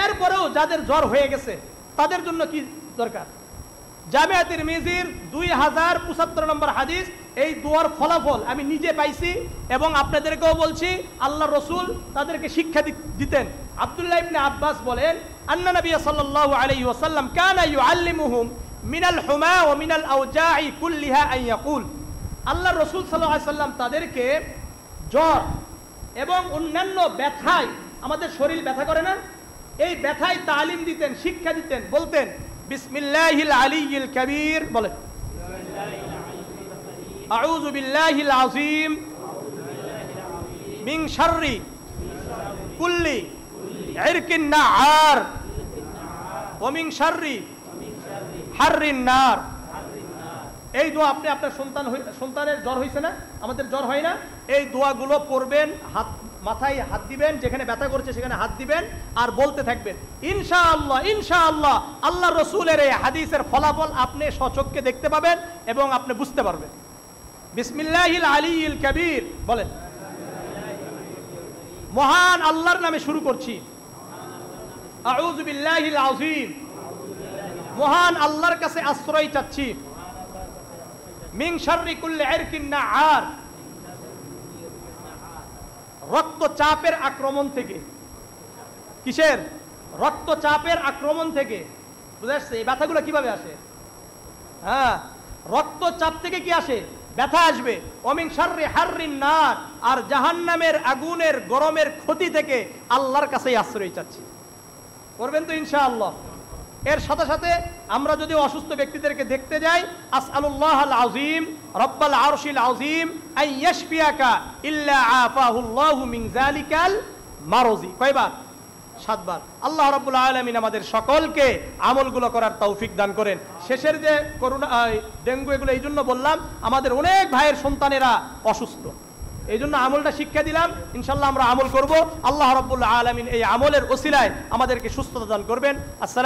এরপরেও যাদের জ্বর হয়ে গেছে তাদের জন্য কি দরকার? জামিয়া তিরমিজির 2075 নম্বর হাদিস, এই দোয়ার ফলাফল আমি নিজে পাইছি এবং আপনাদেরকেও বলছি। আল্লাহ রসুল তাদেরকে শিক্ষা দিতেন। আব্দুল্লাহ ইবনে আব্বাস বলেন, আন্না নবী সাল্লাল্লাহু আলাইহি ওয়াসাল্লাম কানা ইউআল্লিমুহুম মিনাল হুমা ওয়া মিনাল আওজাই কুল্লিহা আন ইয়াকুল। আল্লাহ রসুল সাল্লাল্লাহু আলাইহি ওয়াসাল্লাম তাদেরকে জ্বর এবং অন্যান্য ব্যথায়, আমাদের শরীর ব্যথা করে না, এই ব্যথায় তালিম দিতেন, শিক্ষা দিতেন। বলতেন বিসমিল্লাহিল আলিয়্যিল কাবীর, বলেন আউযু বিল্লাহিল আযীম মিন শাররি কুল্লি ইরকিন নাআর ওয়া মিন শাররি হাররিন নার। এই দোয়া আপনি আপনার সন্তানের জ্বর হয়েছে না, আমাদের জ্বর হয় না, এই দোয়াগুলো পড়বেন, হাত মাথায় হাত দিবেন, যেখানে ব্যথা করছে সেখানে হাত দিবেন আর বলতে থাকবেন ইনশাআল্লাহ ইনশাআল্লাহ। আল্লাহ রসুলের এই হাদিসের ফলাফল আপনি স্বচক্ষে দেখতে পাবেন এবং আপনি বুঝতে পারবেন। বিসমিল্লাহিল আলিয়্যিল কাবীর, বলেন মহান আল্লাহর নামে শুরু করছি। আউযু বিল্লাহিল আযীম, মহান আল্লাহর কাছে আশ্রয় চাচ্ছি। মিন শাররি কুল্লি ইরকিন নাআর, রক্তচাপের আক্রমণ থেকে। কিসের? রক্তচাপের আক্রমণ থেকে। বুঝা যাচ্ছে এই ব্যথাগুলো কিভাবে আসে? হ্যাঁ, রক্তচাপ থেকে কি আসে? ব্যথা আসবে। ওমিন শাররি হাররিন নার, আর জাহান্নামের আগুনের গরমের ক্ষতি থেকে আল্লাহর কাছেই আশ্রয় চাচ্ছি। করবেন তো ইনশাআল্লাহ। এর সাথে সাথে আমরা যদি অসুস্থ ব্যক্তিদেরকে দেখতে যাই, আসআলুল্লাহাল আযীম রব্বাল আরশিল আযীম আন ইয়াশফিয়াকা ইল্লা আফাহুল্লাহু মিন যালিকাল মারজি। কয়বার? 7 বার। আল্লাহ রাব্বুল আলামিন আমাদের সকলকে আমলগুলো করার তৌফিক দান করেন। শেষের যে করোনা, ডেঙ্গু, এগুলো এই জন্য বললাম, আমাদের অনেক ভাইয়ের সন্তানেরা অসুস্থ, এই জন্য আমলটা শিক্ষা দিলাম। ইনশাআল্লাহ আমরা আমল করব। আল্লাহ রাব্বুল আলামিন এই আমলের ওসিলায় আমাদেরকে সুস্থতা দান করবেন। আসসালাম।